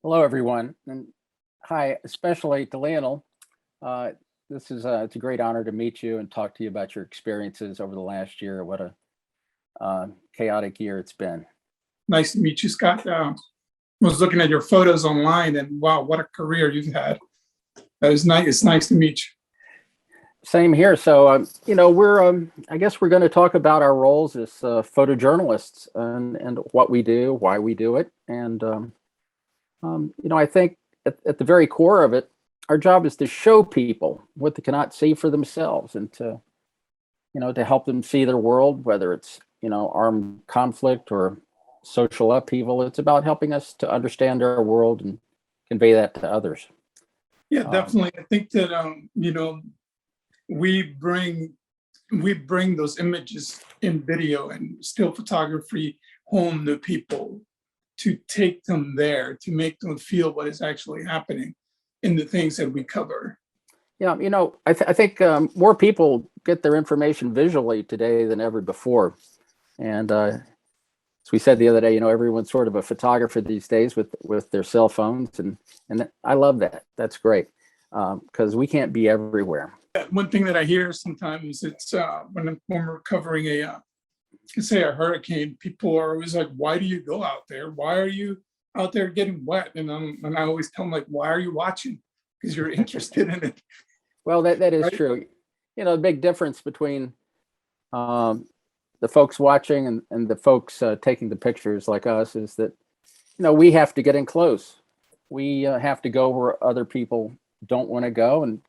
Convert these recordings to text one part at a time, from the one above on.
Hello, everyone, and hi, especially to Leonel. Uh, it's a great honor to meet you and talk to you about your experiences over the last year. What a chaotic year it's been. Nice to meet you, Scott. Was looking at your photos online, and wow, what a career you've had. That is nice. It's nice to meet you. Same here. So, we're I guess we're going to talk about our roles as photojournalists and what we do, why we do it, and I think at the very core of it, our job is to show people what they cannot see for themselves and to help them see their world, whether it's, armed conflict or social upheaval. It's about helping us to understand our world and convey that to others. Yeah, Um, definitely. I think that we bring we bring those images in video and still photography home to people to take them there, to make them feel what is actually happening in the things that we cover. yeah, I think more people get their information visually today than ever before. And as we said the other day, everyone's sort of a photographer these days with their cell phones, and I love that. That's great because we can't be everywhere. One thing that I hear sometimes, it's when we're covering say a hurricane, people are always like, "Why do you go out there? Why are you out there getting wet?" And I always tell them, like, "Why are you watching? Because you're interested in it, Well, that is right?" true. The big difference between um, the folks watching and the folks taking the pictures like us is that we have to get in close. We have to go where other people don't want to go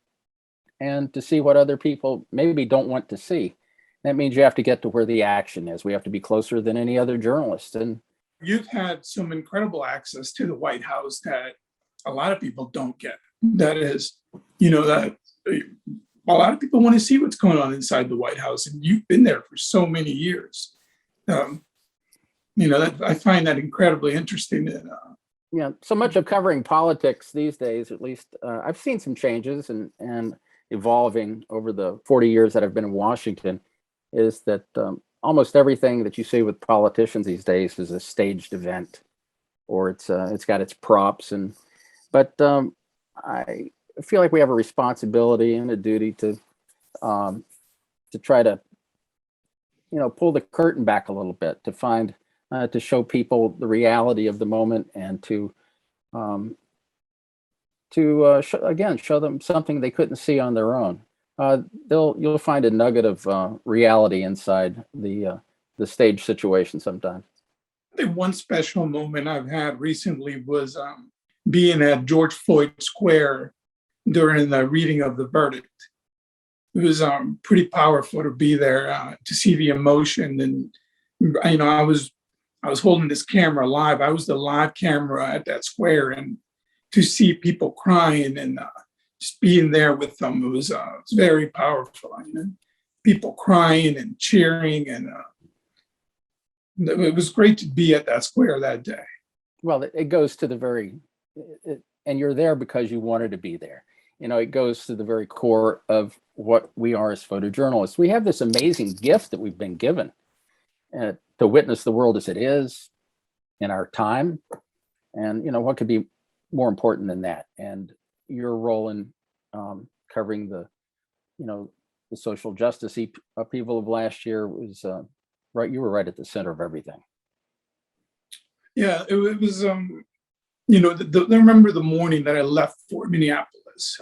and to see what other people maybe don't want to see. That means you have to get to where the action is. We have to be closer than any other journalist. And You've had some incredible access to the White House that a lot of people don't get. That is, that a lot of people want to see what's going on inside the White House, and you've been there for so many years. Um, that I find that incredibly interesting. And, so much of covering politics these days, at least I've seen some changes and evolving over the 40 years that I've been in Washington, is that almost everything that you see with politicians these days is a staged event, or it's got its props. But I feel like we have a responsibility and a duty um, to try to pull the curtain back a little bit to find to show people the reality of the moment and um, again show them something they couldn't see on their own. You'll find a nugget of reality inside the stage situation sometimes. the one special moment I've had recently was being at George Floyd Square during the reading of the verdict. It was pretty powerful to be there, to see the emotion. And I was holding this camera live. I was the live camera at that square, and to see people crying and just being there with them, it was very powerful. People crying and cheering, and it was great to be at that square that day. Well, it goes to the and you're there because you wanted to be there. It goes to the very core of what we are as photojournalists. We have this amazing gift that we've been given to witness the world as it is in our time. And, what could be more important than that? And your role in covering the social justice upheaval of last year was right. You were right at the center of everything. Yeah, it was. I remember the morning that I left for Minneapolis.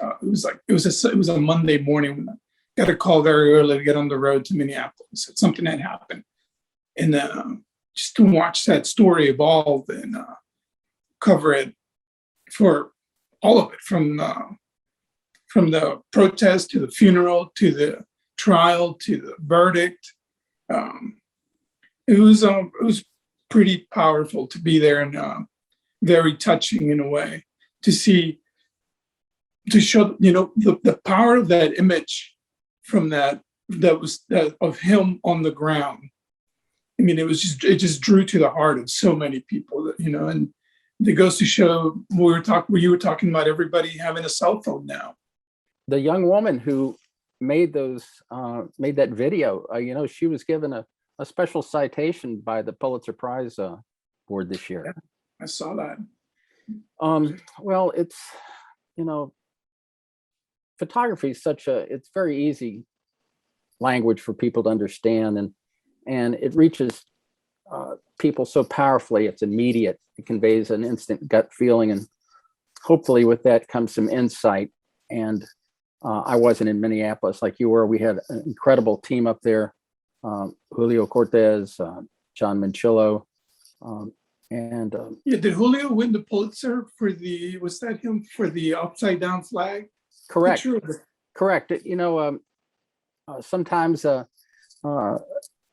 It was a Monday morning when I got a call very early to get on the road to Minneapolis. It's something that happened, and just to watch that story evolve and cover it for all of it, from the protest to the funeral to the trial to the verdict. Um, it was pretty powerful to be there, and very touching in a way to see, to show the power of that image from that of him on the ground. I mean, it just drew to the heart of so many people and it goes to show you were talking about everybody having a cell phone now. The young woman who made made that video, she was given a special citation by the Pulitzer Prize board this year. Yeah, I saw that. Well, it's, you know, photography is it's very easy language for people to understand, and it reaches people so powerfully. It's immediate. It conveys an instant gut feeling, and hopefully with that comes some insight. And I wasn't in Minneapolis like you were. We had an incredible team up there. Julio Cortez, John Manchillo, and Yeah, did Julio win the Pulitzer for was that him for the upside down flag? correct, Picture? correct. Sometimes the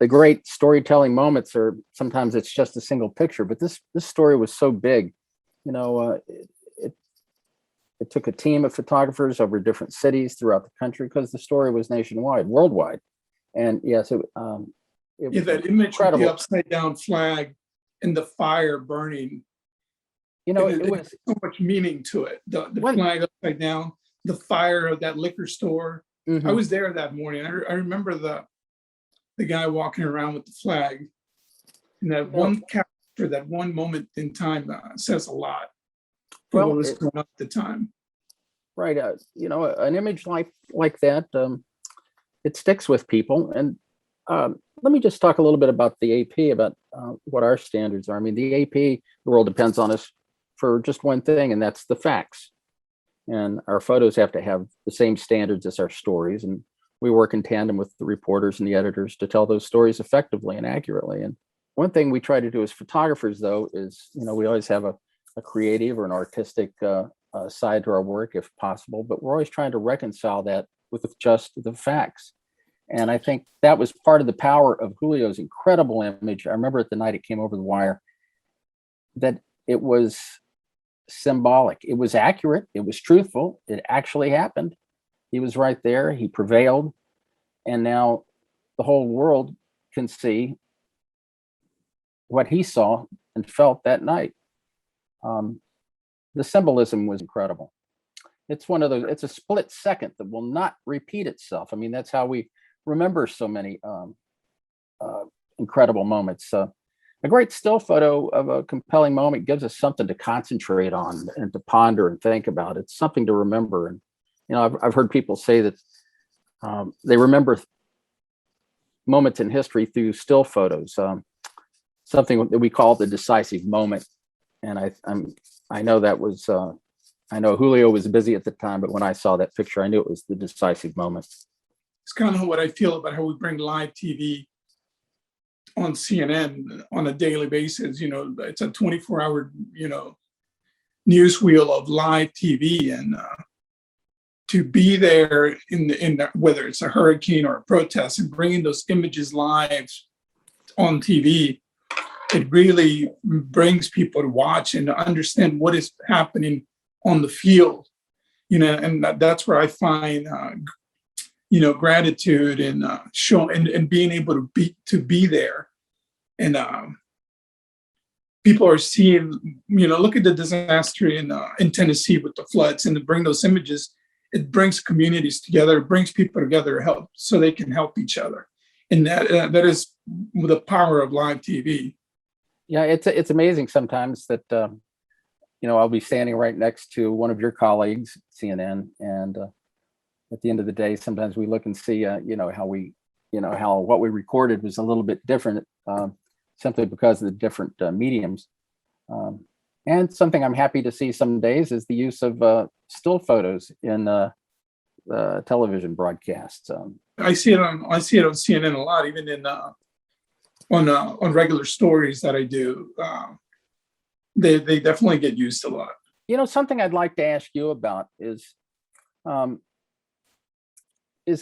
great storytelling moments are sometimes it's just a single picture, but this story was so big. It took a team of photographers over different cities throughout the country because the story was nationwide, worldwide. And yes, it Yeah, was that image incredible. with the upside down flag and the fire burning. It was so much meaning to it. The when, flag upside down, the fire of that liquor store. mhm. I was there that morning. I remember the guy walking around with the flag, and that one capture, that one moment in time says a lot for what was going on at the time. Right. An image like that, it sticks with people. And let me just talk a little bit about the AP, about what our standards are. I mean, the AP, the world depends on us for just one thing, and that's the facts. And our photos have to have the same standards as our stories. And we work in tandem with the reporters and the editors to tell those stories effectively and accurately. And one thing we try to do as photographers, though, is, we always have a creative or an artistic side to our work if possible, but we're always trying to reconcile that with just the facts. And I think that was part of the power of Julio's incredible image. I remember at the night it came over the wire that it was symbolic. It was accurate. It was truthful. It actually happened. He was right there. He prevailed. And now the whole world can see what he saw and felt that night. The symbolism was incredible. It's one of those, it's a split second that will not repeat itself. I mean, that's how we remember so many incredible moments. A great still photo of a compelling moment gives us something to concentrate on and to ponder and think about. It's something to remember. And, I've heard people say that they remember moments in history through still photos, something that we call the decisive moment. And I know that was, I know Julio was busy at the time, but when I saw that picture, I knew it was the decisive moment. It's kind of what I feel about how we bring live TV on CNN on a daily basis. It's a 24-hour, news wheel of live TV, and to be there in whether it's a hurricane or a protest and bringing those images live on TV, it really brings people to watch and to understand what is happening on the field. And that's where I find gratitude and and being able to be there. And people are seeing, look at the disaster in Tennessee with the floods, and to bring those images, it brings communities together, it brings people together to help so they can help each other. And that is the power of live TV. Yeah, it's amazing sometimes that I'll be standing right next to one of your colleagues, CNN, and at the end of the day, sometimes we look and see, how what we recorded was a little bit different, simply because of the different mediums. And something I'm happy to see some days is the use of still photos in television broadcasts. I see it on CNN a lot, even in on regular stories that I do. They definitely get used a lot. Something I'd like to ask you about is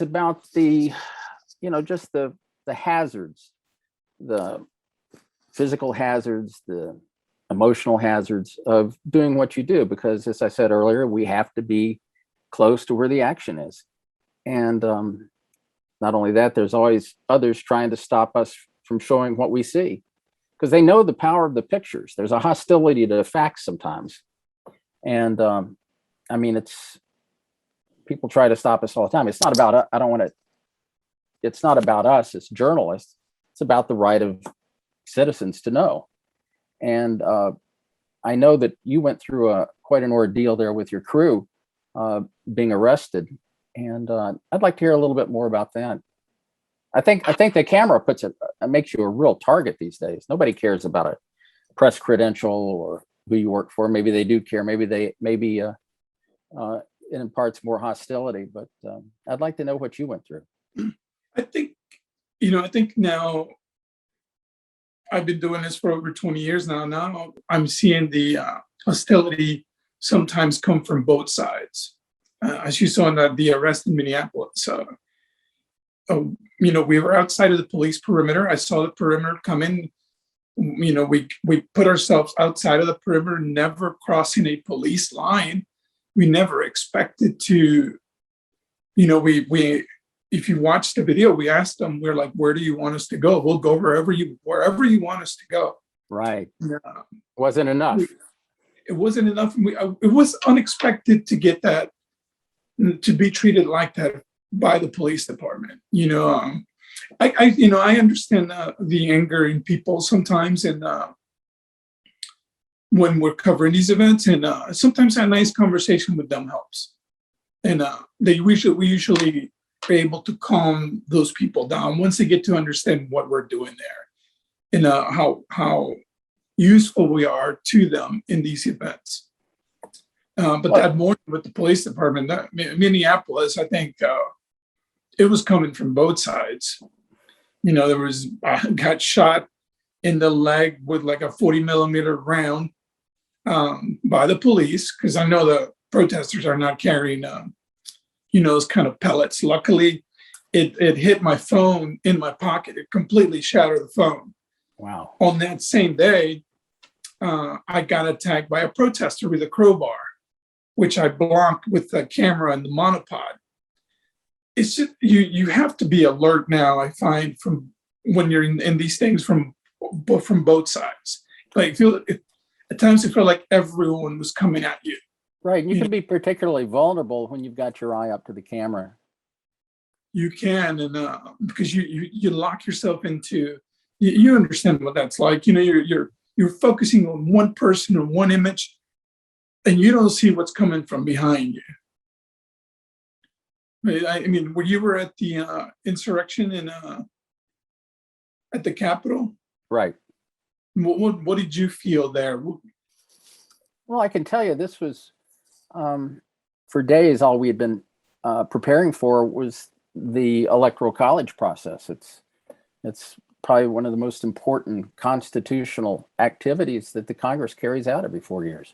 about the, just the hazards, the physical hazards, the emotional hazards of doing what you do, because as I said earlier, we have to be close to where the action is. And not only that, there's always others trying to stop us from showing what we see, because they know the power of the pictures. There's a hostility to the facts sometimes. And it's, people try to stop us all the time. It's not about, it's not about us as journalists. It's about the right of citizens to know. And I know that you went through quite an ordeal there with your crew being arrested, and I'd like to hear a little bit more about that. I think the camera makes you a real target these days. Nobody cares about a press credential or who you work for. Maybe they do care. Maybe it imparts more hostility. But I'd like to know what you went through. I think, I think now I've been doing this for over 20 years now. Now I'm seeing the hostility sometimes come from both sides. As you saw in the arrest in Minneapolis, we were outside of the police perimeter. I saw the perimeter come in. We put ourselves outside of the perimeter, never crossing a police line. We never expected to, we if you watch the video, we asked them, we're like, where do you want us to go? We'll go wherever you want us to go. Right. Wasn't enough. It wasn't enough. It was unexpected to get that, to be treated like that by the police department. I understand the anger in people sometimes, and when we're covering these events, and sometimes a nice conversation with them helps. And we usually are able to calm those people down once they get to understand what we're doing there, and how useful we are to them in these events. But that morning with the police department, Minneapolis, I think it was coming from both sides. There was got shot in the leg with like a 40 millimeter round by the police, because I know the protesters are not carrying those kind of pellets. Luckily, it hit my phone in my pocket. It completely shattered the phone. Wow. On that same day, I got attacked by a protester with a crowbar, which I blocked with the camera and the monopod. It's just, you have to be alert now, I find, from when you're in these things from both sides. Like, at times I feel like everyone was coming at you. Right. And you can be particularly vulnerable when you've got your eye up to the camera. You can, and because you lock yourself into, you understand what that's like. You're focusing on one person or one image, and you don't see what's coming from behind you. I mean, when you were at the insurrection at the Capitol, right? What did you feel there? Well, I can tell you, this was for days. All we had been preparing for was the electoral college process. It's probably one of the most important constitutional activities that the Congress carries out every 4 years.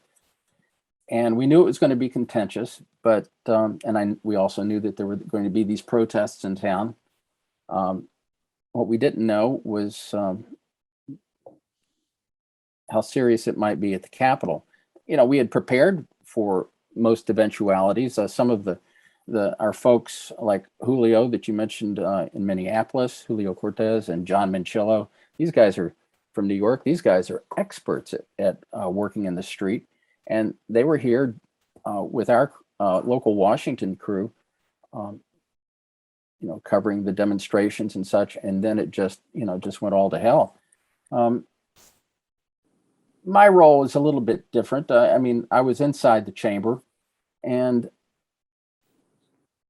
And we knew it was going to be contentious, but we also knew that there were going to be these protests in town. What we didn't know was how serious it might be at the Capitol. We had prepared for most eventualities. Some of our folks, like Julio that you mentioned in Minneapolis, Julio Cortez and John Minchillo, these guys are from New York. These guys are experts at working in the street. And they were here with our local Washington crew, covering the demonstrations and such. And then it just went all to hell. My role is a little bit different. I was inside the chamber, and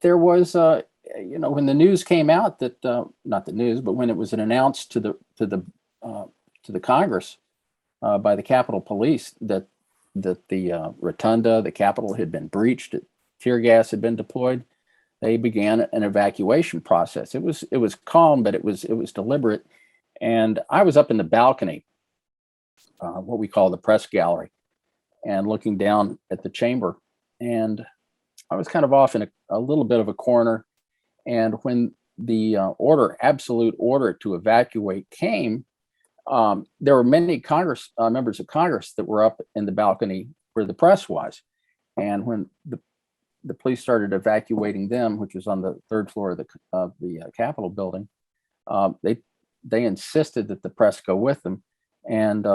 there was, when the news came out that, not the news, but when it was announced to the Congress by the Capitol Police that the rotunda, the Capitol had been breached, tear gas had been deployed, they began an evacuation process. It was calm, but it was deliberate. And I was up in the balcony, what we call the press gallery, and looking down at the chamber. And I was kind of off in a little bit of a corner. And when the absolute order to evacuate came, there were many members of Congress that were up in the balcony where the press was. And when the police started evacuating them, which was on the third floor of the Capitol building, they insisted that the press go with them. And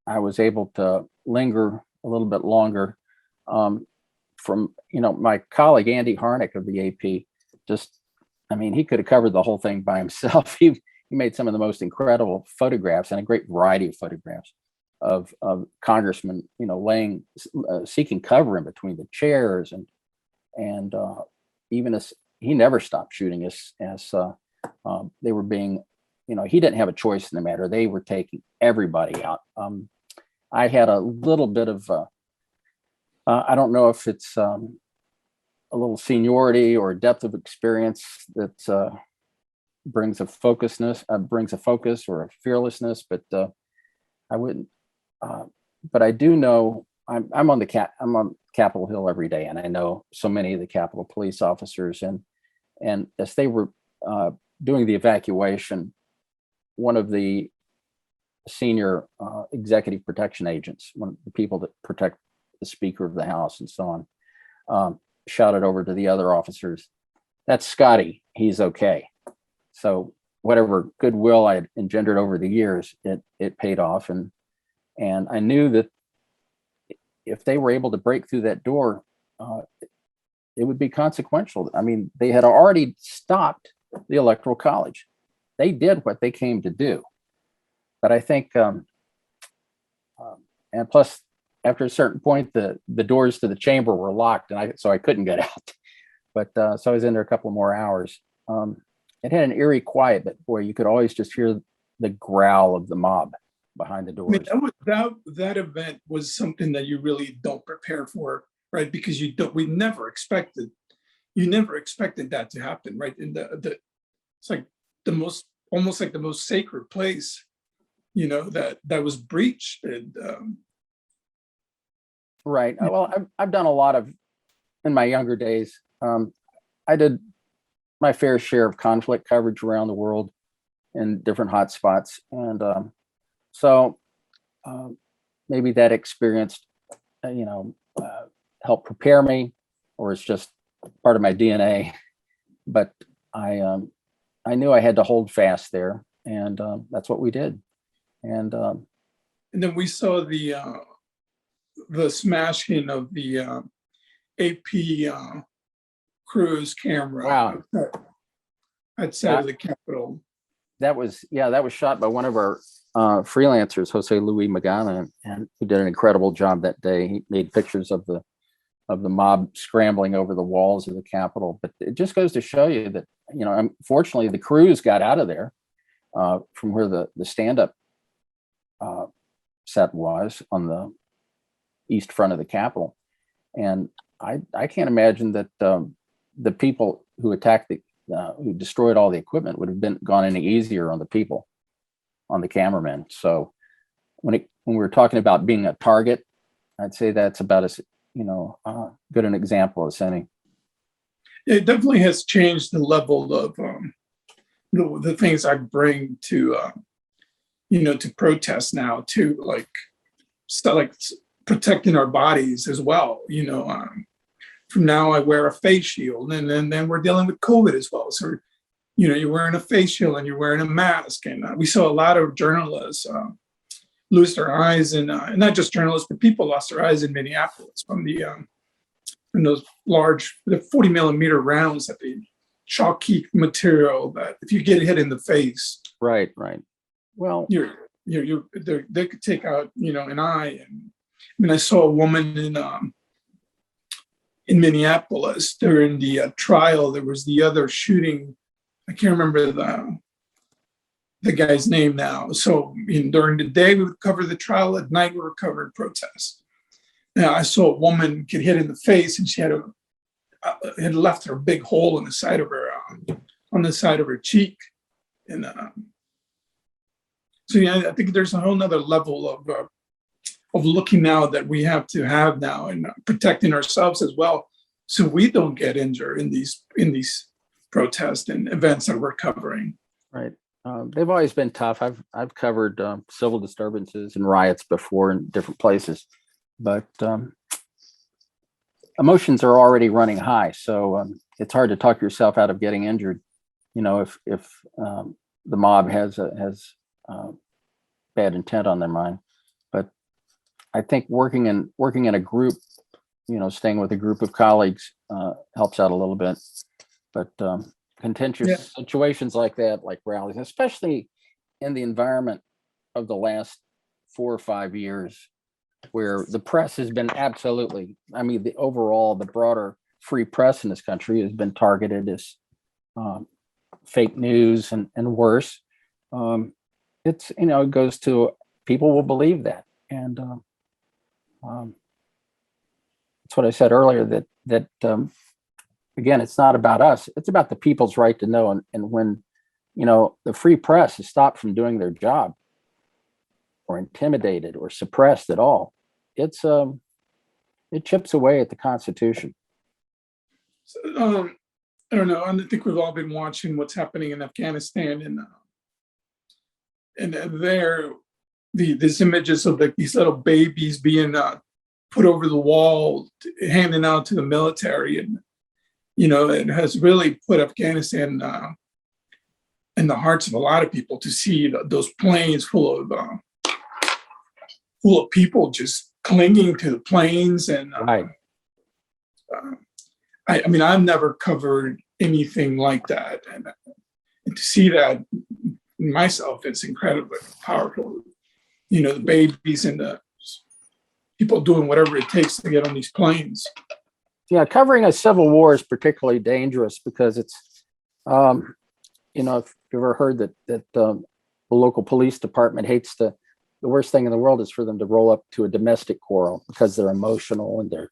I was able to linger a little bit longer. From my colleague Andy Harnick of the AP, he could have covered the whole thing by himself. He made some of the most incredible photographs, and a great variety of photographs of congressmen, laying seeking cover in between the chairs, and even as he never stopped shooting as they were being, he didn't have a choice in the matter. They were taking everybody out. I had a little bit of I don't know if it's a little seniority or depth of experience that brings a focus or a fearlessness, but I wouldn't. But I do know I'm on Capitol Hill every day, and I know so many of the Capitol police officers, and as they were doing the evacuation, one of the senior executive protection agents, one of the people that protect the Speaker of the House and so on, shouted over to the other officers, "That's Scotty. He's okay." So whatever goodwill I had engendered over the years, it paid off, and I knew that if they were able to break through that door, it would be consequential. I mean, they had already stopped the Electoral College. They did what they came to do. But I think, and plus, after a certain point, the doors to the chamber were locked, and so I couldn't get out. But so I was in there a couple more hours. It had an eerie quiet, but boy, you could always just hear the growl of the mob behind the doors. I mean, that event was something that you really don't prepare for, right? Because you never expected that to happen, right? And it's like almost like the most sacred place, that was breached. And right. Well, I've done a lot of, in my younger days, I did my fair share of conflict coverage around the world in different hot spots. And so maybe that experience, helped prepare me, or it's just part of my DNA. But I knew I had to hold fast there, and that's what we did. And then we saw the smashing of the AP cruise camera. Wow. Outside of the Capitol. That was shot by one of our freelancers, Jose Luis Magana, and he did an incredible job that day. He made pictures of the mob scrambling over the walls of the Capitol. But it just goes to show you that, unfortunately, the crews got out of there from where the stand-up set was on the east front of the Capitol. And I can't imagine that the people who attacked who destroyed all the equipment would have gone any easier on the people, on the cameramen. So when we were talking about being a target, I'd say that's about as good an example as any. It definitely has changed the level of the things I bring to to protest now, to like stuff like protecting our bodies as well. From now I wear a face shield, and then we're dealing with COVID as well. So, you're wearing a face shield and you're wearing a mask. And we saw a lot of journalists lose their eyes, and not just journalists, but people lost their eyes in Minneapolis from those large, the 40 millimeter rounds, that the chalky material that if you get hit in the face. Right. Well, they could take out, an eye. And I saw a woman in Minneapolis during the trial. There was the other shooting. I can't remember the guy's name now. So during the day we would cover the trial. At night we were covering protests. Now I saw a woman get hit in the face, and she had left her big hole in the side of her on the side of her cheek. And so I think there's a whole nother level of looking now that we have to have now, and protecting ourselves as well, so we don't get injured in these protests and events that we're covering. Right. They've always been tough. I've covered civil disturbances and riots before in different places, but emotions are already running high, so it's hard to talk yourself out of getting injured. If the mob has bad intent on their mind. But I think working in a group, staying with a group of colleagues helps out a little bit. But contentious situations like that, like rallies, especially in the environment of the last 4 or 5 years where the press has been absolutely, I mean, the broader free press in this country has been targeted as fake news and worse. It's, it goes to, people will believe that. And that's what I said earlier, that again, it's not about us. It's about the people's right to know. And when, the free press is stopped from doing their job or intimidated or suppressed at all, it chips away at the Constitution. So, I don't know. I think we've all been watching what's happening in Afghanistan, and there, these images of like these little babies being put over the wall, handing out to the military, and it has really put Afghanistan in the hearts of a lot of people to see those planes full of people just clinging to the planes. And Right. I mean, I've never covered anything like that, and to see that myself, it's incredibly powerful. The babies and the people doing whatever it takes to get on these planes. Yeah, covering a civil war is particularly dangerous because it's, if you've ever heard that the local police department hates the worst thing in the world is for them to roll up to a domestic quarrel because they're emotional and there's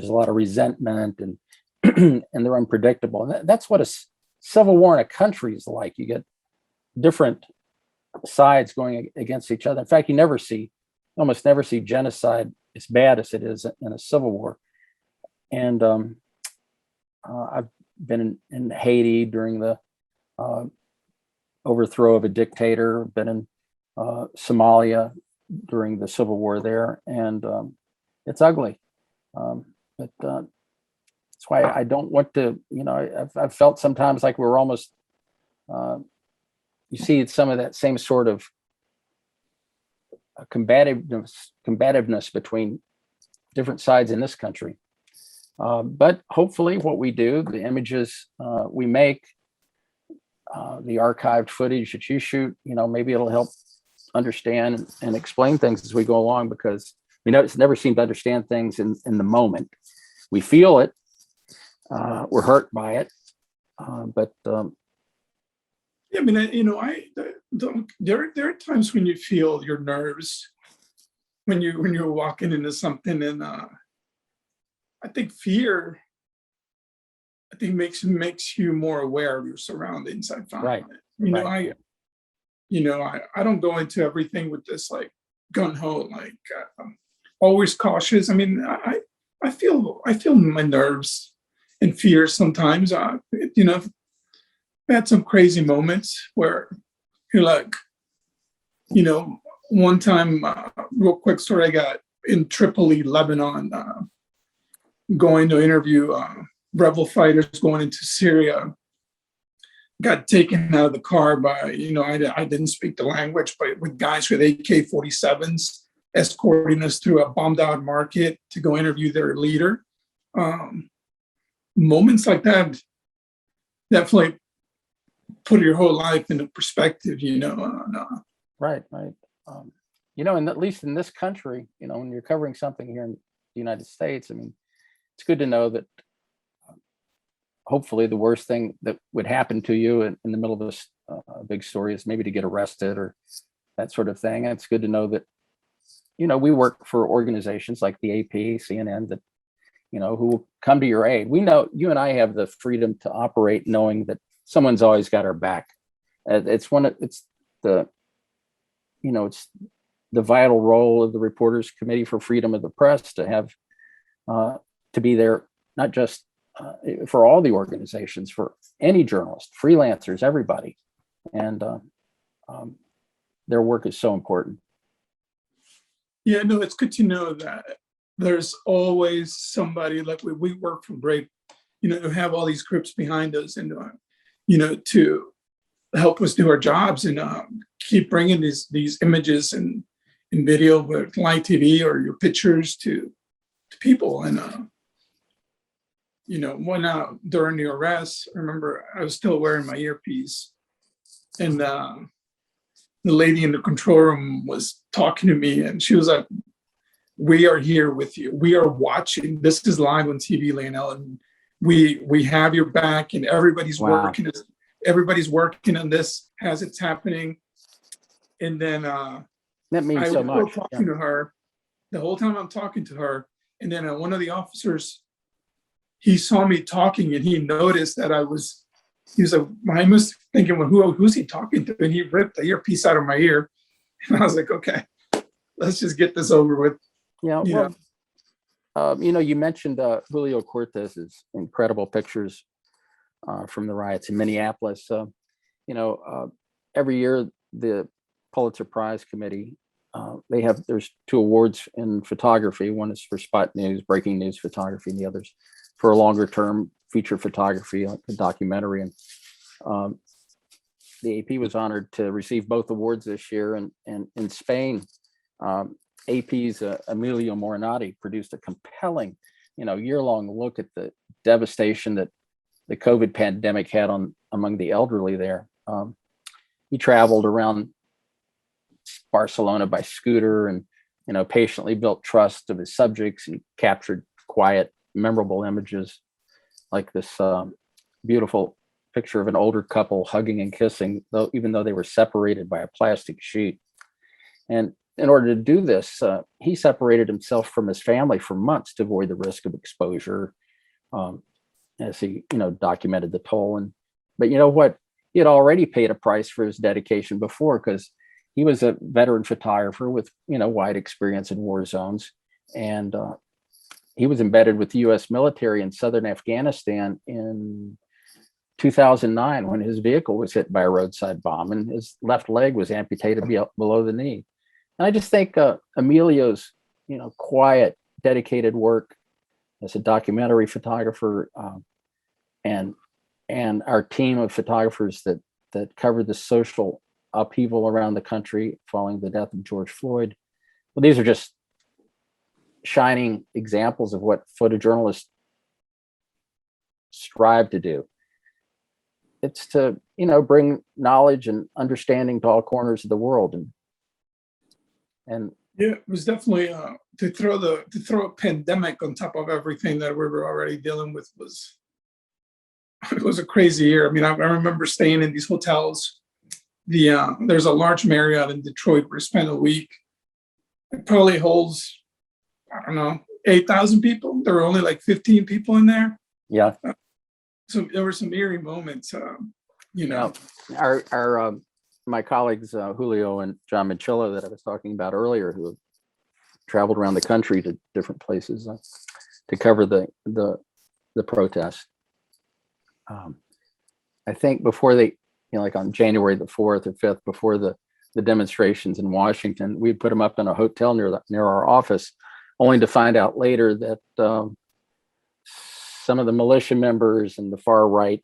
a lot of resentment and and they're unpredictable. And that's what a civil war in a country is like. You get different sides going against each other. In fact, you almost never see genocide as bad as it is in a civil war. And I've been in Haiti during the overthrow of a dictator, been in Somalia during the civil war there, and it's ugly. But that's why I don't want to, I've felt sometimes like we're almost, you see some of that same sort of combativeness between different sides in this country. But hopefully what we do, the images we make, the archived footage that you shoot, maybe it'll help understand and explain things as we go along, because we never seem to understand things in the moment. We feel it, we're hurt by it, but yeah, I mean, there are times when you feel your nerves when you're walking into something, and I think fear, makes you more aware of your surroundings. I find, right. I don't go into everything with this like gun ho, like always cautious. I mean, I feel my nerves and fear sometimes. I've had some crazy moments where you're like, one time, real quick story, I got in Tripoli, Lebanon, going to interview rebel fighters going into Syria. Got taken out of the car by, I didn't speak the language, but with guys with AK-47s escorting us through a bombed out market to go interview their leader. Moments like that definitely put your whole life into perspective, Right. And at least in this country, when you're covering something here in the United States, I mean, it's good to know that hopefully the worst thing that would happen to you in the middle of this big story is maybe to get arrested or that sort of thing. And it's good to know that, we work for organizations like the AP, CNN, that, who will come to your aid. We know you and I have the freedom to operate knowing that someone's always got our back. It's the vital role of the Reporters Committee for Freedom of the Press to have, to be there, not just for all the organizations, for any journalist, freelancers, everybody. And their work is so important. Yeah, no, it's good to know that there's always somebody, like we work for great, to have all these groups behind us and, to help us do our jobs and keep bringing these images and video with live TV or your pictures to people. And, when during the arrest, I remember I was still wearing my earpiece, and the lady in the control room was talking to me, and she was like, "We are here with you. We are watching. This is live on TV, Leonel, and we have your back, and everybody's Wow. working. Everybody's working on this as it's happening." And then That means I so was still much. talking to her the whole time I'm talking to her, and then one of the officers, he saw me talking, and he noticed that he was like, I was thinking, well, who's he talking to? And he ripped the earpiece out of my ear. And I was like, okay, let's just get this over with. Yeah. You Well, you mentioned Julio Cortez's incredible pictures from the riots in Minneapolis. Every year the Pulitzer Prize Committee, there's 2 awards in photography. One is for spot news, breaking news photography, and the other's for a longer term feature photography, like a documentary. And the AP was honored to receive both awards this year. And in Spain, AP's Emilio Morinati produced a compelling, year-long look at the devastation that the COVID pandemic had among the elderly there. He traveled around Barcelona by scooter and, patiently built trust of his subjects, and captured quiet, memorable images like this beautiful picture of an older couple hugging and kissing, even though they were separated by a plastic sheet. And in order to do this, he separated himself from his family for months to avoid the risk of exposure, as he, documented the toll. But you know what? He had already paid a price for his dedication before, because he was a veteran photographer with, wide experience in war zones. And he was embedded with the U.S. military in southern Afghanistan in 2009 when his vehicle was hit by a roadside bomb, and his left leg was amputated below the knee. And I just think Emilio's, quiet, dedicated work as a documentary photographer, and our team of photographers that covered the social upheaval around the country following the death of George Floyd. Well, these are just shining examples of what photojournalists strive to do. It's to, bring knowledge and understanding to all corners of the world. And yeah, it was definitely to throw a pandemic on top of everything that we were already dealing with it was a crazy year. I mean, I remember staying in these hotels. There's a large Marriott in Detroit where I spent a week. It probably holds, I don't know, 8,000 people. There were only like 15 people in there. yeah, So there were some eerie moments, our my colleagues Julio and John Minchillo that I was talking about earlier, who have traveled around the country to different places to cover the protest. I think before they, like on January the 4th or 5th, before the demonstrations in Washington, we put them up in a hotel near our office, only to find out later that some of the militia members and the far right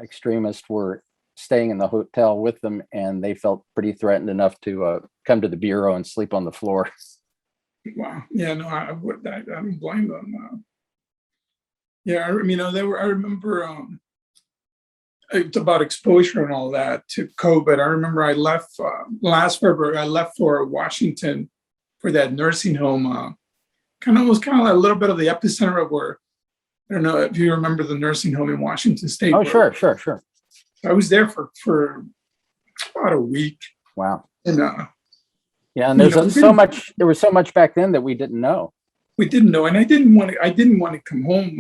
extremists were staying in the hotel with them, and they felt pretty threatened enough to come to the bureau and sleep on the floor. Wow. Yeah, no, I don't blame them. Yeah, I remember it's about exposure and all that to COVID. I remember I left last February. I left for Washington for that nursing home. Was kind of like a little bit of the epicenter of where, I don't know if you remember the nursing home in Washington State. Oh, sure. I was there for about a week. Wow. And yeah, and there was so much back then that we didn't know. We didn't know, and I didn't want to come home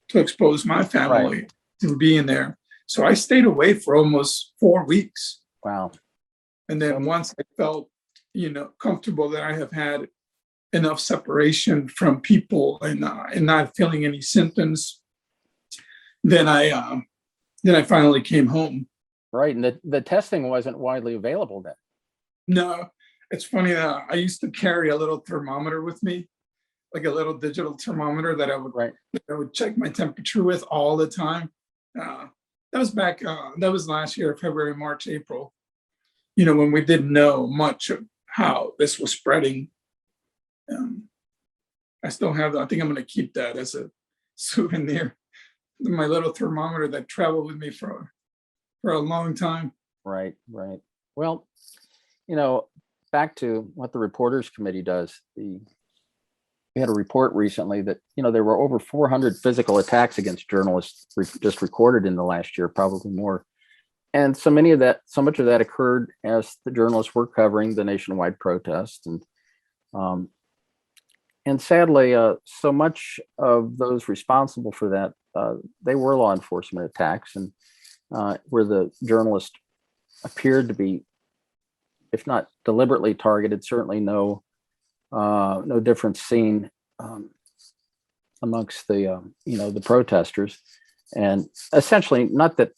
to expose my family to being there. So I stayed away for almost 4 weeks. Wow. And then once I felt, comfortable that I have had enough separation from people and not feeling any symptoms, then I finally came home. Right, and the testing wasn't widely available then. No, it's funny that I used to carry a little thermometer with me, like a little digital thermometer that I would check my temperature with all the time. That was back. That was last year, February, March, April. When we didn't know much of how this was spreading. I still have that. I think I'm going to keep that as a souvenir. My little thermometer that traveled with me for a long time. Right, right. Well, back to what the Reporters Committee does. We had a report recently that there were over 400 physical attacks against journalists just recorded in the last year, probably more. And so much of that occurred as the journalists were covering the nationwide protest, and sadly, so much of those responsible for that, they were law enforcement attacks, and where the journalist appeared to be, if not deliberately targeted, certainly no difference seen amongst the protesters. And essentially, not that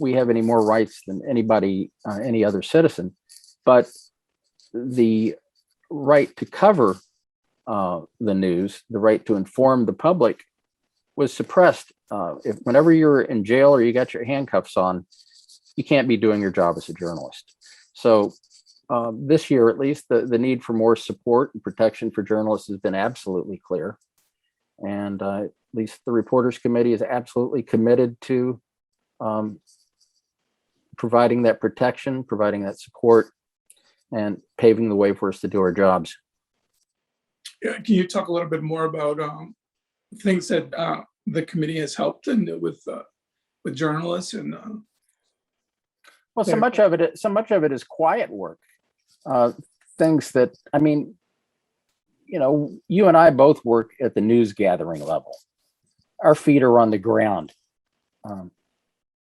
we have any more rights than any other citizen, but the right to cover the news, the right to inform the public, was suppressed. Whenever you're in jail or you got your handcuffs on, you can't be doing your job as a journalist. So this year, at least, the need for more support and protection for journalists has been absolutely clear. And at least the Reporters Committee is absolutely committed to providing that protection, providing that support, and paving the way for us to do our jobs. Yeah, can you talk a little bit more about things that the committee has helped with journalists and? Well, so much of it is quiet work. Things that, you and I both work at the news gathering level. Our feet are on the ground.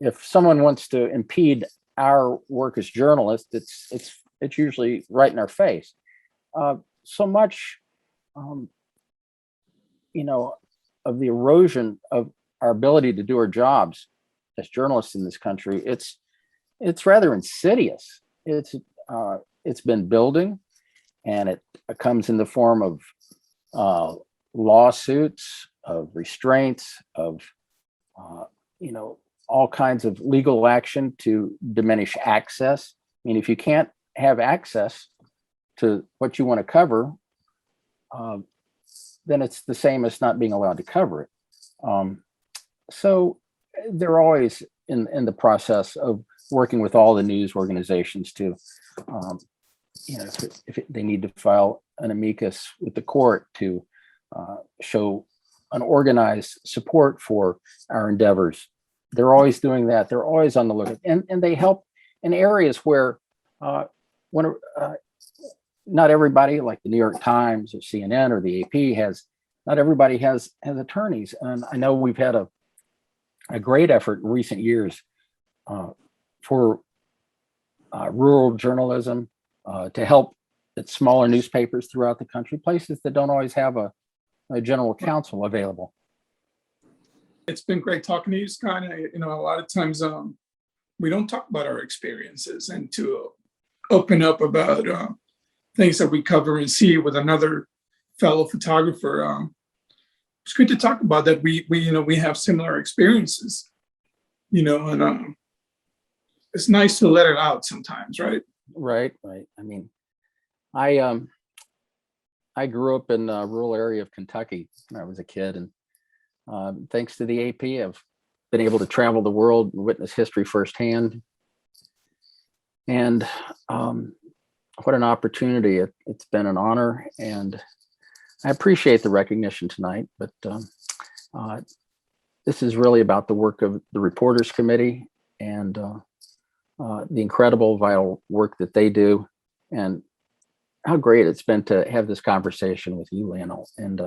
If someone wants to impede our work as journalists, it's usually right in our face. So much, of the erosion of our ability to do our jobs as journalists in this country, it's rather insidious. It's been building, and it comes in the form of lawsuits, of restraints, of all kinds of legal action to diminish access. If you can't have access to what you want to cover, then it's the same as not being allowed to cover it. So they're always in the process of working with all the news organizations to, if they need to file an amicus with the court to show an organized support for our endeavors. They're always doing that. They're always on the lookout, and they help in areas where not everybody, like the New York Times or CNN or the AP, not everybody has attorneys. And I know we've had a great effort in recent years for rural journalism to help at smaller newspapers throughout the country, places that don't always have a general counsel available. It's been great talking to you, Scott. A lot of times we don't talk about our experiences, and to open up about things that we cover and see with another fellow photographer. It's good to talk about that. We have similar experiences, and it's nice to let it out sometimes, right? Right. I grew up in a rural area of Kentucky when I was a kid, and thanks to the AP, I've been able to travel the world and witness history firsthand. And what an opportunity. It's been an honor, and I appreciate the recognition tonight, but this is really about the work of the Reporters Committee and the incredible, vital work that they do, and how great it's been to have this conversation with you, Leonel. And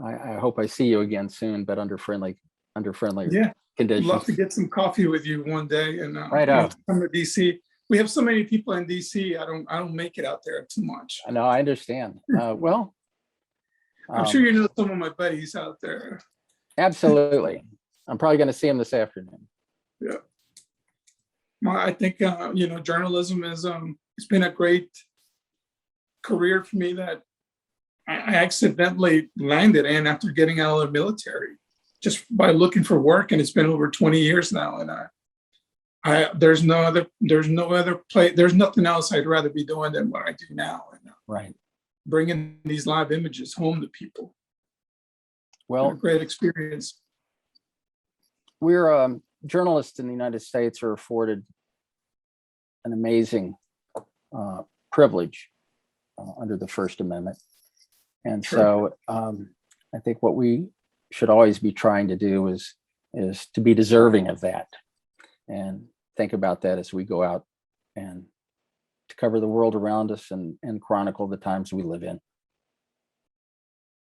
I hope I see you again soon, but under friendly Yeah, conditions. I'd love to get some coffee with you one day, and Right out. come to DC. We have so many people in DC. I don't make it out there too much. I know, I understand. Well, I'm sure you know some of my buddies out there. absolutely. I'm probably going to see him this afternoon. Yeah. Well, I think journalism is it's been a great career for me that I accidentally landed in after getting out of the military, just by looking for work, and it's been over 20 years now, and there's nothing else I'd rather be doing than what I do now, and Right. bringing these live images home to people. Well, a great experience. we're journalists in the United States are afforded an amazing privilege under the First Amendment. And Sure. so I think what we should always be trying to do is to be deserving of that, and think about that as we go out and to cover the world around us and chronicle the times we live in.